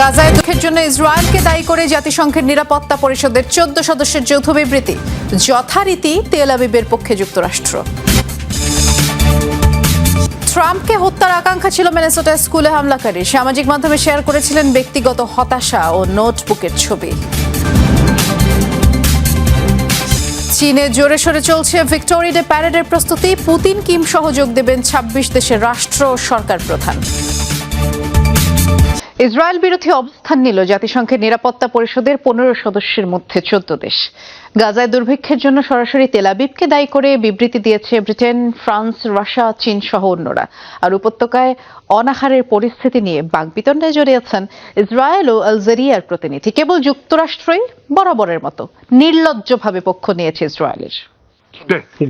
গাজায় দুঃখের জন্য ইসরায়েলকে দায়ী করে জাতিসংঘের নিরাপত্তা পরিষদের 14 সদস্যের যৌথ বিবৃতি। যথারীতি তেল আবিবের পক্ষে যুক্তরাষ্ট্র। ট্রাম্পকে হত্যার আকাঙ্ক্ষা ছিল মিনেসোটা স্কুলে হামলাকারী। সামাজিক মাধ্যমে শেয়ার করেছিলেন ব্যক্তিগত হতাশা ও নোটবুকের ছবি। চীনে জোরে সোরে চলছে ভিক্টোরি ডে প্যারেডের প্রস্তুতি। পুতিন কিম সহ যোগ দেবেন 26 দেশের রাষ্ট্র ও সরকার প্রধান। ইসরায়েল বিরোধী অবস্থান নিল জাতিসংঘের নিরাপত্তা পরিষদের 15 সদস্যের মধ্যে 14 দেশ। গাজায় দুর্ভিক্ষের জন্য সরাসরি তেল আবিবকে দায়ী করে বিবৃতি দিয়েছে ব্রিটেন, ফ্রান্স, রাশিয়া, চীন সহ অন্যরা। আর উপত্যকায় অনাহারের পরিস্থিতি নিয়ে বাকবিতণ্ডায় জড়িয়েছেন ইসরায়েল ও আলজেরিয়ার প্রতিনিধি। কেবল যুক্তরাষ্ট্রই বরাবরের মতো নির্লজ্জভাবে পক্ষ নিয়েছে ইসরায়েলের।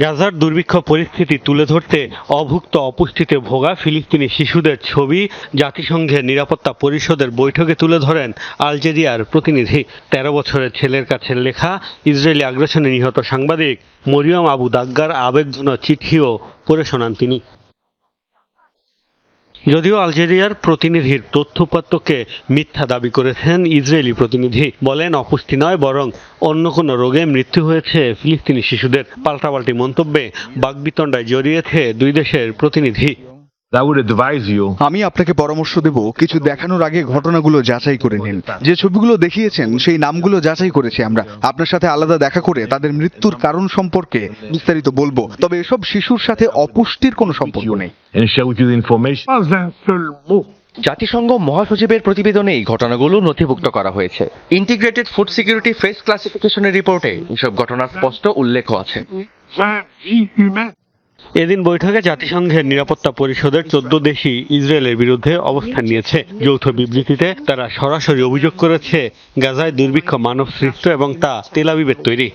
গাজার দুর্ভিক্ষ পরিস্থিতি তুলে ধরতে অভুক্ত অপুষ্টিতে ভোগা ফিলিস্তিনি শিশুদের ছবি জাতিসংঘের নিরাপত্তা পরিষদের বৈঠকে তুলে ধরেন আলজেরিয়ার প্রতিনিধি। 13 বছরের ছেলের কাছে লেখা ইসরায়েলি আগ্রাসনে নিহত সাংবাদিক মরিয়ম আবু দাগ্গার আবেগঘন চিঠিও পড়ে শোনান তিনি। যদিও আলজেরিয়ার প্রতিনিধির তথ্যপত্রকে মিথ্যা দাবি করেছেন ইসরায়েলি প্রতিনিধি, বলেন অপুষ্টি নয় বরং অন্য কোনো রোগে মৃত্যু হয়েছে ফিলিস্তিনি শিশুদের। পাল্টাপাল্টি মন্তব্যে বাকবিতণ্ডায় জড়িয়েছে দুই দেশের প্রতিনিধি। আমি আপনাকে পরামর্শ দেব, কিছু দেখানোর আগে ঘটনাগুলো যাচাই করে নিন। যে ছবিগুলো দেখিয়েছেন সেই নামগুলো যাচাই করেছি আমরা। আপনার সাথে আলাদা দেখা করে তাদের মৃত্যুর কারণ সম্পর্কে বিস্তারিত বলবো, তবে এসব শিশুর সাথে অপুষ্টির কোনো সম্পর্ক নেই। জাতিসংঘ মহাসচিবের প্রতিবেদনে এই ঘটনাগুলো নথিভুক্ত করা হয়েছে। ইন্টিগ্রেটেড ফুড সিকিউরিটি ফেস ক্লাসিফিকেশনের রিপোর্টে এসব ঘটনার স্পষ্ট উল্লেখ আছে। এদিন বৈঠকে জাতিসংঘের নিরাপত্তা পরিষদের 14 দেশই ইসরায়েলের বিরুদ্ধে অবস্থান নিয়েছে। যৌথ বিবৃতিতে তারা সরাসরি অভিযোগ করেছে গাজায় দুর্ভিক্ষ মানব সৃষ্ট এবং তা তেল আবিবের তৈরি।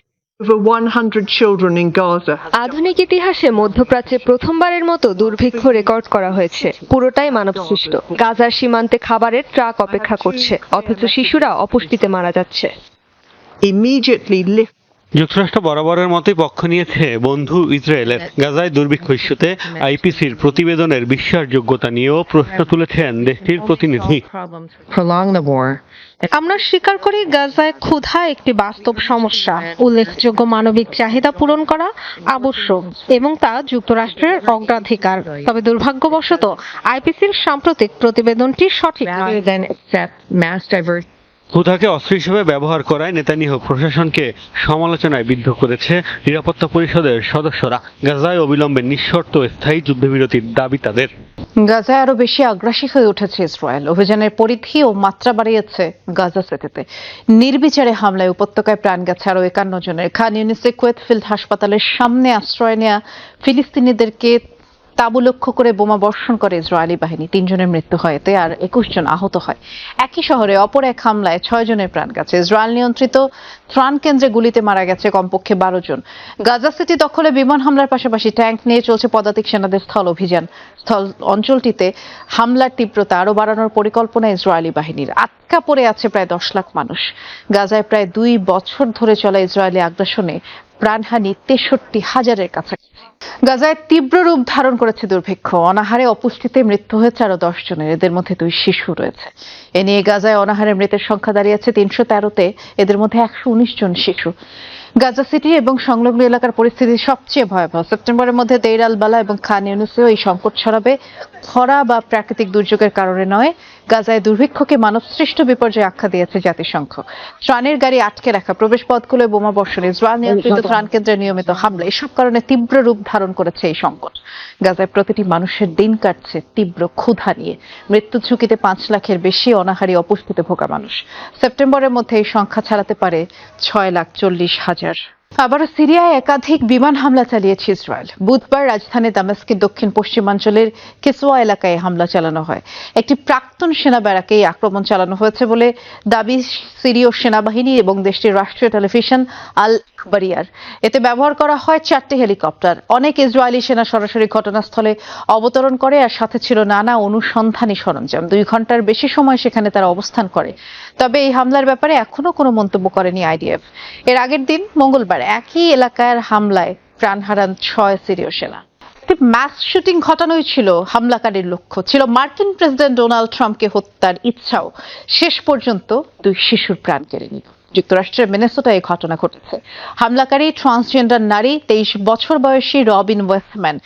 আধুনিক ইতিহাসে মধ্যপ্রাচ্যে প্রথমবারের মতো দুর্ভিক্ষ রেকর্ড করা হয়েছে। পুরোটাই মানবসৃষ্ট। গাজার সীমান্তে খাবারের ট্রাক অপেক্ষা করছে, অথচ শিশুরা অপুষ্টিতে মারা যাচ্ছে। যুক্তরাষ্ট্র বরাবরের মতোই পক্ষ নিয়েছে বন্ধু ইসরায়েলের। গাজায় দুর্ভিক্ষ ইস্যুতে আইপিসির প্রতিবেদনের বিশ্বাসযোগ্যতা নিয়েও প্রশ্ন তুলেছেন দেশটির প্রতিনিধি। আমরা স্বীকার করি গাজায় ক্ষুধা একটি বাস্তব সমস্যা। উল্লেখযোগ্য মানবিক চাহিদা পূরণ করা আবশ্যক এবং তা যুক্তরাষ্ট্রের অগ্রাধিকার। তবে দুর্ভাগ্যবশত আইপিসির সাম্প্রতিক প্রতিবেদনটি সঠিক নয়। ক্ষুধাকে অস্ত্র হিসেবে ব্যবহার করায় নেতানিয়াহু প্রশাসনকে সমালোচনায় বিদ্ধ করেছে নিরাপত্তা পরিষদের সদস্যরা। গাজায় অবিলম্বে নিঃশর্ত স্থায়ী যুদ্ধবিরতির দাবি তাদের। গাজায় আরো বেশি আগ্রাসী হয়ে উঠেছে ইসরায়েল। অভিযানের পরিধি ও মাত্রা বাড়িয়েছে গাজা সিটিতে। নির্বিচারে হামলায় উপত্যকায় প্রাণ গেছে আরো 51 জনের। খান ইউনিসে কুয়েত ফিল্ড হাসপাতালের সামনে আশ্রয় নেয়া ফিলিস্তিনিদেরকে তাঁবু লক্ষ্য করে বোমা বর্ষণ করে ইসরায়েলি বাহিনী। 3 জনের মৃত্যু হয় এতে, আর 21 জন আহত হয়। একই শহরে অপর এক হামলায় 6 জনের প্রাণ গেছে। ইসরায়েল নিয়ন্ত্রিত ত্রাণ কেন্দ্রে গুলিতে মারা গেছে কমপক্ষে 12 জন। গাজা সিটি দখলে বিমান হামলার পাশাপাশি ট্যাঙ্ক নিয়ে চলছে পদাতিক সেনাদের স্থল অভিযান। স্থল অঞ্চলটিতে হামলার তীব্রতা আরো বাড়ানোর পরিকল্পনা ইসরায়েলি বাহিনীর। আটকা পড়ে আছে প্রায় 10 লাখ মানুষ। গাজায় প্রায় 2 বছর ধরে চলা ইসরায়েলি আগ্রাসনে প্রাণহানি 63,000-এর কাছাকাছি। গাজায় তীব্র রূপ ধারণ করেছে দুর্ভিক্ষ। অনাহারে অপুষ্টিতে মৃত্যু হয়েছে আরো 10 জনের, এদের মধ্যে 2 শিশু রয়েছে। এ নিয়ে গাজায় অনাহারে মৃতের সংখ্যা দাঁড়িয়েছে 313-তে, এদের মধ্যে 119 জন শিশু। গাজা সিটি এবং সংলগ্ন এলাকার পরিস্থিতি সবচেয়ে ভয়াবহ। সেপ্টেম্বরের মধ্যে দেইর আল বালা এবং খান ইউনিসেও এই সংকট ছড়াবে। খরা বা প্রাকৃতিক দুর্যোগের কারণে নয়। গাজায় দুর্ভিক্ষকে মানবসৃষ্ট বিপর্যয় আখ্যা দিয়েছে জাতিসংঘ। ত্রাণের গাড়ি আটকে রাখা, প্রবেশ পথগুলোয় বোমা বর্ষণ, ইসরায়েল নিয়ন্ত্রিত ত্রাণ কেন্দ্রে নিয়মিত হামলা, এসব কারণে তীব্র রূপ ধারণ করেছে এই সংকট। গাজায় প্রতিটি মানুষের দিন কাটছে তীব্র ক্ষুধা নিয়ে। মৃত্যু ঝুঁকিতে 5 লাখের বেশি অনাহারী অপুষ্টিতে ভোগা মানুষ। সেপ্টেম্বরের মধ্যে এই সংখ্যা ছাড়াতে পারে 6,40,000। আবারও সিরিয়ায় একাধিক বিমান হামলা চালিয়েছে ইসরায়েল। বুধবার রাজধানী দামেস্কের দক্ষিণ পশ্চিমাঞ্চলের কিসওয়া এলাকায় হামলা চালানো হয়। একটি প্রাক্তন সেনা ব্যারাকে এই আক্রমণ চালানো হয়েছে বলে দাবি সিরীয় সেনাবাহিনী এবং দেশটির রাষ্ট্রীয় টেলিভিশন আল আখবারিয়ার। এতে ব্যবহার করা হয় 4টি হেলিকপ্টার। অনেক ইসরায়েলি সেনা সরাসরি ঘটনাস্থলে অবতরণ করে, আর সাথে ছিল নানা অনুসন্ধানী সরঞ্জাম। 2 ঘন্টার বেশি সময় সেখানে তারা অবস্থান করে। তবে এই হামলার ব্যাপারে এখনো কোনো মন্তব্য করেনি আইডিএফ। এর আগের দিন মঙ্গলবার একই এলাকার হামলায় প্রাণ হারান 6 সিরীয় সেনা। ম্যাস শুটিং ঘটানোই ছিল হামলাকারীর লক্ষ্য, ছিল মার্কিন প্রেসিডেন্ট ডোনাল্ড ট্রাম্পকে হত্যার ইচ্ছাও। শেষ পর্যন্ত 2 শিশুর প্রাণ কেড়ে নিল। যুক্তরাষ্ট্রের মিনেসোটায় এই ঘটনা ঘটেছে। হামলাকারী ট্রান্সজেন্ডার নারী 23 বছর বয়সী রবিন ওয়েস্টম্যান।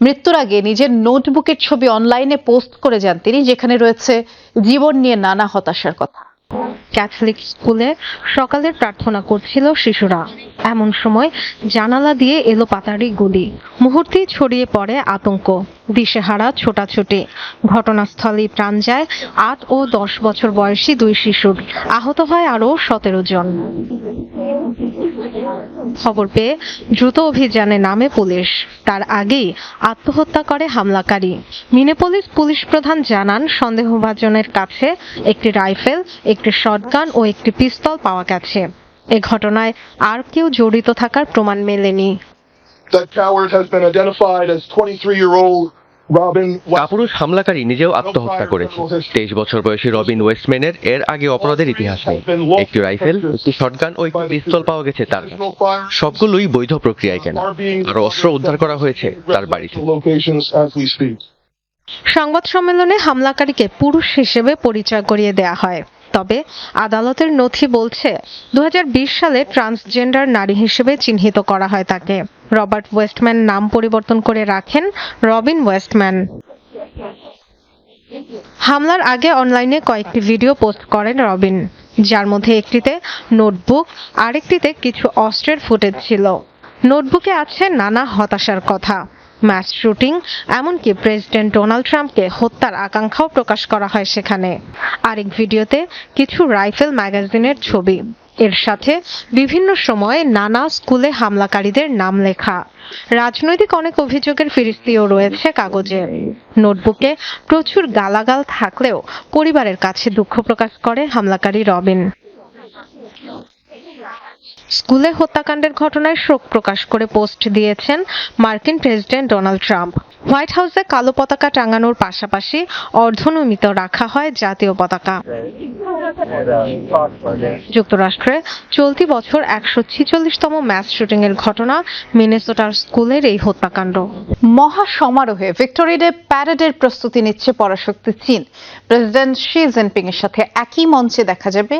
মৃত্যুর আগে নিজের নোটবুকের ছবি অনলাইনে পোস্ট করে যান তিনি, যেখানে রয়েছে জীবন নিয়ে নানা হতাশার কথা। ক্যাথলিক স্কুলে সকালের প্রার্থনা করছিল শিশুরা। এমন সময় জানালা দিয়ে এলো পাতারি গুলি। মুহূর্তেই ছড়িয়ে পড়ে আতঙ্ক, দিশেহারা ছোটাছুটি। ঘটনাস্থলেই প্রাণ যায় 8 ও 10 বছর বয়সী 2 শিশুর। আহত হয় আরও 17 জন। খবর পেয়ে দ্রুত অভিযানে নামে পুলিশ। তার আগেই আত্মহত্যা করে হামলাকারী। মিনেপোলিস পুলিশ প্রধান জানান, সন্দেহভাজনের কাছে একটি রাইফেল, একটি শটগান ও একটি পিস্তল পাওয়া গেছে। এ ঘটনায় আর কেউ জড়িত থাকার প্রমাণ মেলেনি। That coward has been identified as 23-year-old Robin কাপুরুষ হামলাকারী নিজেও আত্মহত্যা করেছে। 23 বছর বয়সী রবিন ওয়েস্টম্যানের এর আগে অপরাধের ইতিহাস নেই। একটি রাইফেল, একটি শটগান ও একটি পিস্তল পাওয়া গেছে তার কাছে। সবগুলোই বৈধ প্রক্রিয়ায় কেনা। আর অস্ত্র উদ্ধার করা হয়েছে তার বাড়িতে। locations as we speak. সংবাদ সম্মেলনে হামলাকারীকে পুরুষ হিসেবে পরিচয় করিয়ে দেয়া হয়। তবে আদালতের নথি বলছে 2020 সালে ট্রান্সজেন্ডার নারী হিসেবে চিহ্নিত করা হয় তাকে। রবার্ট ওয়েস্টম্যান নাম পরিবর্তন করে রাখেন রবিন ওয়েস্টম্যান। হামলার আগে অনলাইনে কয়েকটি ভিডিও পোস্ট করেন রবিন, যার মধ্যে একটিতে নোটবুক, আরেকটিতে কিছু অস্ত্রের ফুটেজ ছিল। নোটবুকে আছে নানা হতাশার কথা, ম্যাস শুটিং, এমনকি প্রেসিডেন্ট ডোনাল্ড ট্রাম্পকে হত্যার আকাঙ্ক্ষাও প্রকাশ করা হয় সেখানে। আরেক ভিডিওতে কিছু রাইফেল ম্যাগাজিনের ছবি। এর সাথে বিভিন্ন সময়ে নানা স্কুলে হামলাকারীদের নাম লেখা। রাজনৈতিক অনেক অভিযোগের ফিরিস্তিও রয়েছে কাগজে। নোটবুকে প্রচুর গালাগাল থাকলেও পরিবারের কাছে দুঃখ প্রকাশ করে হামলাকারী রবিন। স্কুলে হত্যাকাণ্ডের ঘটনায় শোক প্রকাশ করে পোস্ট দিয়েছেন মার্কিন প্রেসিডেন্ট ডোনাল্ড ট্রাম্প। হোয়াইট হাউসে কালো পতাকা টাঙানোর পাশাপাশি অর্ধনমিত রাখা হয় জাতীয় পতাকা। যুক্তরাষ্ট্রে চলতি বছর 146তম ম্যাস শুটিং এর ঘটনা মিনেসোটার স্কুলের এই হত্যাকাণ্ড। মহা সমারোহে ভিক্টোরিয়া ডে প্যারেডের প্রস্তুতি নিচ্ছে পরাশক্তি চীন। প্রেসিডেন্ট শি জিনপিং এর সাথে একই মঞ্চে দেখা যাবে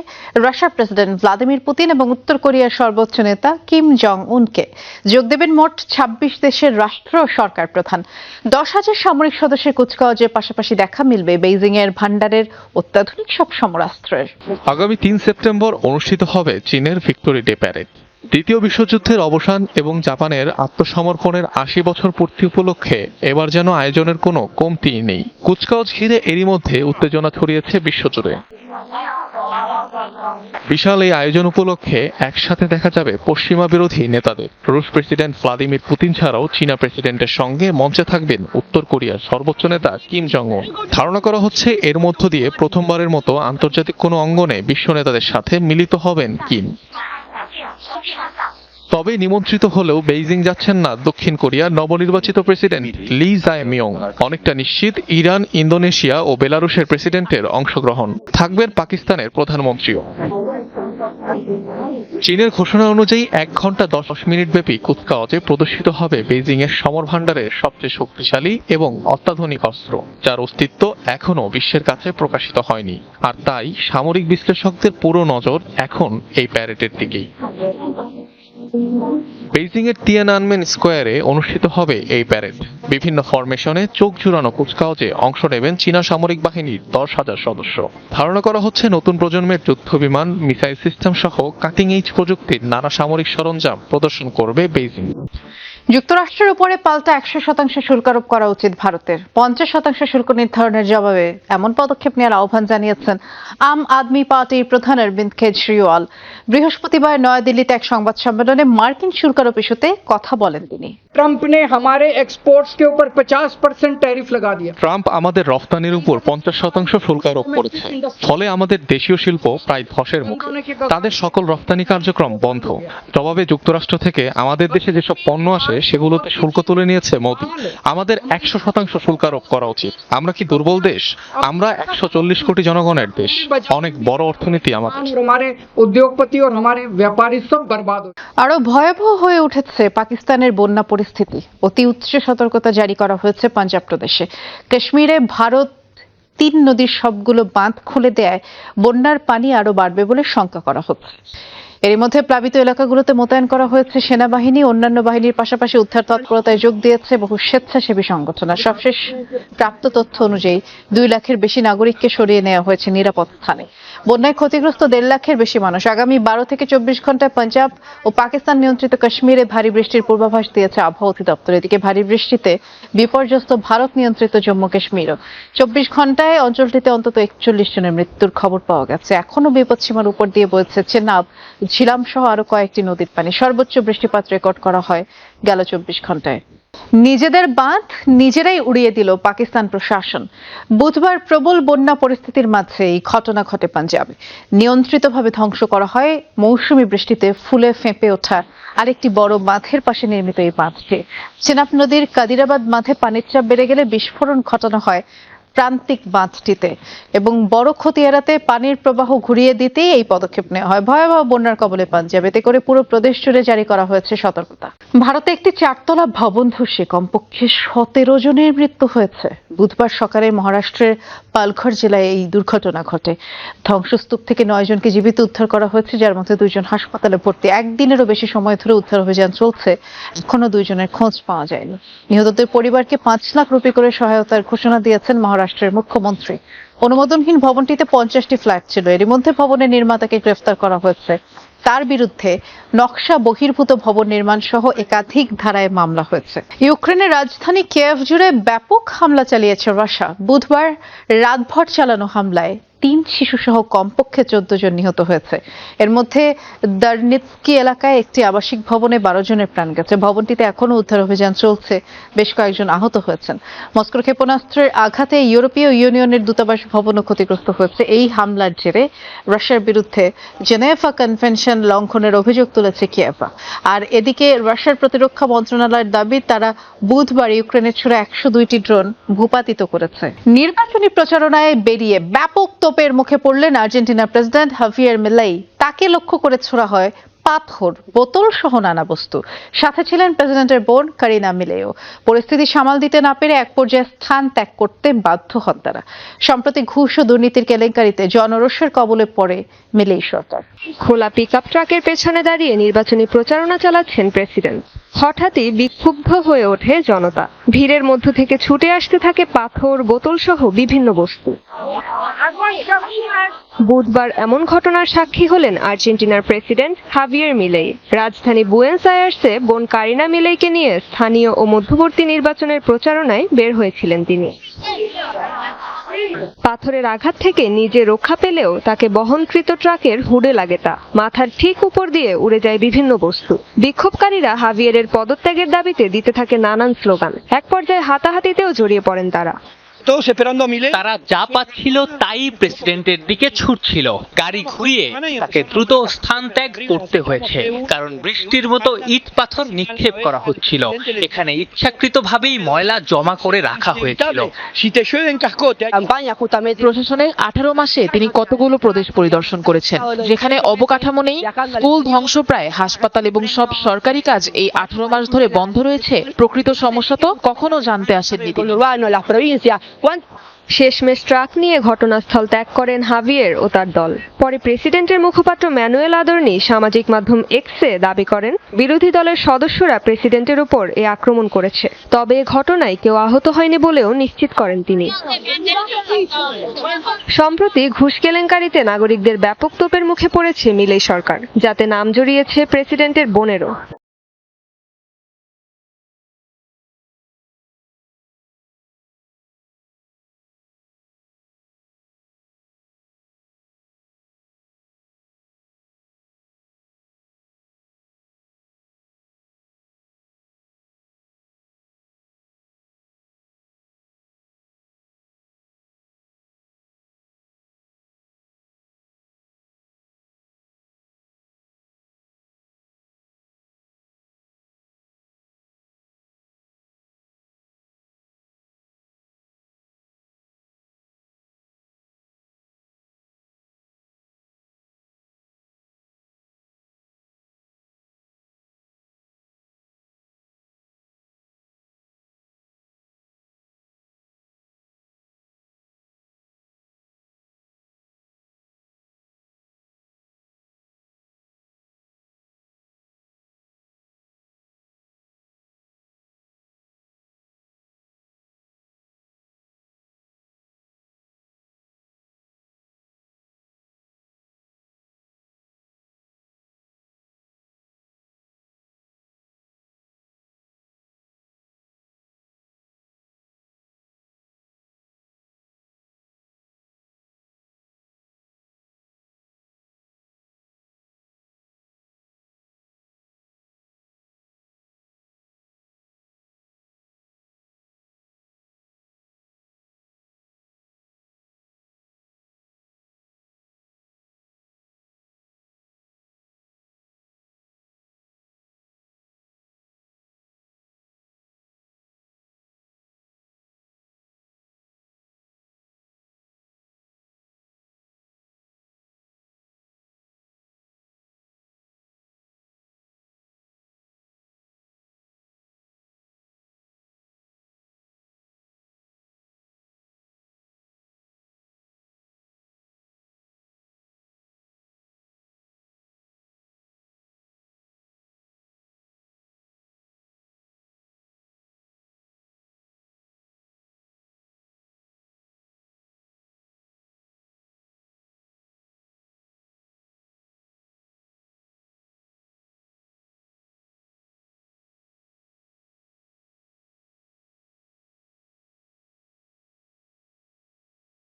রাশিয়ার প্রেসিডেন্ট ভ্লাদিমির পুতিন এবং উত্তর কোরিয়ার সর্বোচ্চ নেতা কিম জং উনকে। যোগ দেবেন মোট 26 দেশের রাষ্ট্র ও সরকার প্রধান। 10,000 সামরিক সদস্যের কুচকাওয়াজের পাশাপাশি দেখা মিলবে বেইজিং এর ভান্ডারের অত্যাধুনিক সব সমরাস্ত্রের। আগামী 3 সেপ্টেম্বর অনুষ্ঠিত হবে চীনের ভিক্টোরি ডে প্যারেড। দ্বিতীয় বিশ্বযুদ্ধের অবসান এবং জাপানের আত্মসমর্পণের 80 বছর পূর্তি উপলক্ষে এবার যেন আয়োজনের কোনো কমতি নেই। কুচকাওয়াজ ঘিরে এরই মধ্যে উত্তেজনা ছড়িয়েছে বিশ্বজুড়ে। বিশাল এই আয়োজন উপলক্ষে একসাথে দেখা যাবে পশ্চিমা বিরোধী নেতাদের। রুশ প্রেসিডেন্ট ভ্লাদিমির পুতিন ছাড়াও চীনা প্রেসিডেন্টের সঙ্গে মঞ্চে থাকবেন উত্তর কোরিয়ার সর্বোচ্চ নেতা কিম জং উন। ধারণা করা হচ্ছে এর মধ্য দিয়ে প্রথমবারের মতো আন্তর্জাতিক কোনো অঙ্গনে বিশ্ব নেতাদের সাথে মিলিত হবেন কিম। তবে নিমন্ত্রিত হলেও বেইজিং যাচ্ছেন না দক্ষিণ কোরিয়ার নবনির্বাচিত প্রেসিডেন্ট লি জায়-মিয়ং। অনেকটা নিশ্চিত ইরান, ইন্দোনেশিয়া ও বেলারুশের প্রেসিডেন্টের অংশগ্রহণ। থাকবেন পাকিস্তানের প্রধানমন্ত্রীও। চীনের ঘোষণা অনুযায়ী 1 ঘন্টা 10 মিনিট ব্যাপী কুচকাওয়াজে প্রদর্শিত হবে বেইজিং এর সমর ভান্ডারের সবচেয়ে শক্তিশালী এবং অত্যাধুনিক অস্ত্র, যার অস্তিত্ব এখনো বিশ্বের কাছে প্রকাশিত হয়নি। আর তাই সামরিক বিশ্লেষকদের পুরো নজর এখন এই প্যারেডের দিকেই। বেইজিং এর তিয়ানআনমেন স্কোয়ারে অনুষ্ঠিত হবে এই প্যারেড। বিভিন্ন ফরমেশনে চোখ জুড়ানো কুচকাওয়াজে অংশ নেবেন চীনা সামরিক বাহিনীর 10,000 সদস্য। ধারণা করা হচ্ছে নতুন প্রজন্মের যুদ্ধ বিমান, মিসাইল সিস্টেম সহ কাটিং এজ প্রযুক্তির নানা সামরিক সরঞ্জাম প্রদর্শন করবে বেইজিং। যুক্তরাষ্ট্রের উপরে পাল্টা 100% শুল্ক আরোপ করা উচিত ভারতের। 50% শুল্ক নির্ধারণের জবাবে এমন পদক্ষেপ নেওয়ার আহ্বান জানিয়েছেন আম আদমি পার্টির প্রধান অরবিন্দ কেজরিওয়াল। বৃহস্পতিবার নয়াদিল্লিতে এক সংবাদ সম্মেলনে মার্কিন শুল্ক আরোপ ইস্যুতে কথা বলেন তিনি। ट्रंप ने हमारे एक्सपोर्ट्स के ऊपर 50% टैरिफ लगा दिया। ট্রাম্প আমাদের রফতানির উপর 50% শুল্ক আরোপ করেছে। ফলে আমাদের দেশীয় শিল্প প্রায় ধসের মুখে। তাদের সকল রফতানি কার্যক্রম বন্ধ। জবাবে যুক্তরাষ্ট্র থেকে আমাদের দেশে যেসব পণ্য আসে করে সেগুলোতে শুল্ক তুলে নিয়েছে মোদি। আমাদের 100% শুল্ক আরোপ করা উচিত। আমরা কি দুর্বল দেশ? আমরা 140 কোটি জনগণের দেশ, অনেক বড় অর্থনীতি আমাদের। हमारे उद्योगपति और हमारे व्यापारी सब बर्बाद हो আরো ভয়াবহ হয়ে উঠেছে পাকিস্তানের বন্যা পরিস্থিতি। অতি উচ্চ সতর্কতা জারি করা হয়েছে পাঞ্জাব প্রদেশে। কাশ্মীরে ভারত 3 নদীর সবগুলো বাঁধ খুলে দেয় বন্যার পানি আরো বাড়বে বলে শঙ্কা করা হচ্ছে। এর মধ্যে প্লাবিত এলাকাগুলোতে মোতায়েন করা হয়েছে সেনাবাহিনী, অন্যান্য বাহিনীর পাশাপাশি উদ্ধার তৎপরতায় যোগ দিয়েছে বহু স্বেচ্ছাসেবী সংগঠন। আর সবশেষ প্রাপ্ত তথ্য অনুযায়ী 2 লাখের বেশি নাগরিককে সরিয়ে নেওয়া হয়েছে নিরাপদ স্থানে। বন্যায় ক্ষতিগ্রস্ত 1.5 লাখের বেশি মানুষ। আগামী 12 থেকে 24 ঘন্টায় পাঞ্জাব ও পাকিস্তান নিয়ন্ত্রিত কাশ্মীরে ভারী বৃষ্টির পূর্বাভাস দিয়েছে আবহাওয়া অধিদপ্তর। এদিকে ভারী বৃষ্টিতে বিপর্যস্ত ভারত নিয়ন্ত্রিত জম্মু কাশ্মীরও। 24 ঘন্টায় অঞ্চলটিতে অন্তত 41 জনের মৃত্যুর খবর পাওয়া গেছে। এখনো বিপদসীমার উপর দিয়ে বইছে চেনাব, ঝিলাম সহ আরো কয়েকটি নদীর পানি। সর্বোচ্চ বৃষ্টিপাত রেকর্ড করা হয় গেল 24 ঘন্টায়। নিজেদের বাঁধ নিজেরাই উড়িয়ে দিল পাকিস্তান প্রশাসন। বুধবার প্রবল বন্যা পরিস্থিতির মাঝে এই ঘটনা ঘটে পাঞ্জাবে। নিয়ন্ত্রিতভাবে ধ্বংস করা হয় মৌসুমী বৃষ্টিতে ফুলে ফেঁপে ওঠা আরেকটি বড় বাঁধের পাশে নির্মিত এই বাঁধটি। চেনাব নদীর কাদিরাবাদ বাঁধে পানির চাপ বেড়ে গেলে বিস্ফোরণ ঘটানো হয় প্রান্তিক বাঁধটিতে এবং বড় ক্ষতি এড়াতে পানির প্রবাহ ঘুরিয়ে দিতেই এই পদক্ষেপ নেওয়া হয়। ভয়াবহ বন্যার কবলে পাঞ্জাব, এতে করে পুরো প্রদেশ জুড়ে জারি করা হয়েছে সতর্কতা। ভারতে একটি 4তলা ভবন ধসে কমপক্ষে 17 জনের মৃত্যু হয়েছে। বুধবার সকালে মহারাষ্ট্রের পালঘর জেলায় এই দুর্ঘটনা ঘটে। ধ্বংসস্তূপ থেকে 9 জনকে জীবিত উদ্ধার করা হয়েছে, যার মধ্যে 2 জন হাসপাতালে ভর্তি। একদিনেরও বেশি সময় ধরে উদ্ধার অভিযান চলছে, এখনো 2 জনের খোঁজ পাওয়া যায়নি। নিহতদের পরিবারকে 5 লাখ রুপি করে সহায়তার ঘোষণা দিয়েছেন মহারাষ্ট্রের মুখ্যমন্ত্রী। অনুমোদনহীন ভবনটিতে 50টি ফ্ল্যাট ছিল। এর মধ্যে ভবনের নির্মাতাকে গ্রেফতার করা হয়েছে। তার বিরুদ্ধে নকশা বহির্ভূত ভবন নির্মাণ সহ একাধিক ধারায় মামলা হয়েছে। ইউক্রেনের রাজধানী কিয়েভ জুড়ে ব্যাপক হামলা চালিয়েছে রাশিয়া। বুধবার রাতভর চালানো হামলায় 3 শিশু সহ কমপক্ষে 14 জন নিহত হয়েছে। এর মধ্যে দারনিৎস্কি এলাকায় একটি আবাসিক ভবনে 12 জনের প্রাণ গেছে। ভবনটিতে এখনো উদ্ধার অভিযান চলছে, বেশ কয়েকজন আহত হয়েছেন। মস্কোর ক্ষেপণাস্ত্রের আঘাতে ইউরোপীয় ইউনিয়নের দূতাবাস ভবনও ক্ষতিগ্রস্ত হয়েছে। এই হামলার জেরে রাশিয়ার বিরুদ্ধে জেনেভা কনভেনশন লঙ্ঘনের অভিযোগ তুলেছে কিয়েভ। আর এদিকে রাশিয়ার প্রতিরক্ষা মন্ত্রণালয়ের দাবি, তারা বুধবার ইউক্রেনের ছোড়া 102টি ড্রোন ভূপাতিত করেছে। নির্বাচনী প্রচারণায় বেরিয়ে ব্যাপক তোপের মুখে পড়লেন আর্জেন্টিনার প্রেসিডেন্ট হাভিয়ের মিলেই। তাকে লক্ষ্য করে ছোড়া হয় পাথর, বোতল সহ নানা বস্তু। সাথে ছিলেন প্রেসিডেন্টের বোন কারিনা মিলেও। পরিস্থিতি সামাল দিতে না পেরে এক পর্যায়ে স্থান ত্যাগ করতে বাধ্য হন তারা। সম্প্রতি ঘুষ ও দুর্নীতির কেলেঙ্কারিতে জনরোষের কবলে পড়ে মিলেই সরকার। খোলা পিকআপ ট্রাকের পেছনে দাঁড়িয়ে নির্বাচনী প্রচারণা চালাচ্ছেন প্রেসিডেন্ট। হঠাৎই বিক্ষুব্ধ হয়ে ওঠে জনতা। ভিড়ের মধ্য থেকে ছুটে আসতে থাকে পাথর, বোতল সহ বিভিন্ন বস্তু। বুধবার এমন ঘটনার সাক্ষী হলেন আর্জেন্টিনার প্রেসিডেন্ট হাভিয়ের মিলেই। রাজধানী বুয়েন্স আয়ার্সে বোন কারিনা মিলেইকে নিয়ে স্থানীয় ও মধ্যবর্তী নির্বাচনের প্রচারণায় বের হয়েছিলেন তিনি। পাথরের আঘাত থেকে নিজে রক্ষা পেলেও তাকে বহনকৃত ট্রাকের হুডে লাগে তা। মাথার ঠিক উপর দিয়ে উড়ে যায় বিভিন্ন বস্তু। বিক্ষোভকারীরা হাভিয়েরের পদত্যাগের দাবিতে দিতে থাকে নানান স্লোগান। এক পর্যায়ে হাতাহাতিতেও জড়িয়ে পড়েন তারা। তারা যা পাচ্ছিল তাই প্রেসিডেন্টের দিকে ছুটছিল। গাড়ি ঘুরিয়ে তাকে দ্রুত স্থান ত্যাগ করতে হয়েছে, কারণ বৃষ্টির মতো ইট পাথর নিক্ষেপ করা হচ্ছিল। এখানে ইচ্ছাকৃতভাবেই ময়লা জমা করে রাখা হয়েছিল। প্রশাসনের 18 মাসে তিনি কতগুলো প্রদেশ পরিদর্শন করেছেন, যেখানে অবকাঠামো নেই, স্কুল ধ্বংসপ্রায়, হাসপাতাল এবং সব সরকারি কাজ এই 18 মাস ধরে বন্ধ রয়েছে। প্রকৃত সমস্যা তো কখনো জানতে আসেননি তিনি। শেষমেশ ট্রাক নিয়ে ঘটনাস্থল ত্যাগ করেন হাভিয়ের ও তার দল। পরে প্রেসিডেন্টের মুখপাত্র ম্যানুয়েল আদর্নি সামাজিক মাধ্যম এক্সে দাবি করেন, বিরোধী দলের সদস্যরা প্রেসিডেন্টের উপর এ আক্রমণ করেছে। তবে এ ঘটনায় কেউ আহত হয়নি বলেও নিশ্চিত করেন তিনি। সম্প্রতি ঘুষ কেলেঙ্কারিতে নাগরিকদের ব্যাপক তোপের মুখে পড়েছে মিলেই সরকার, যাতে নাম জড়িয়েছে প্রেসিডেন্টের বোনেরও।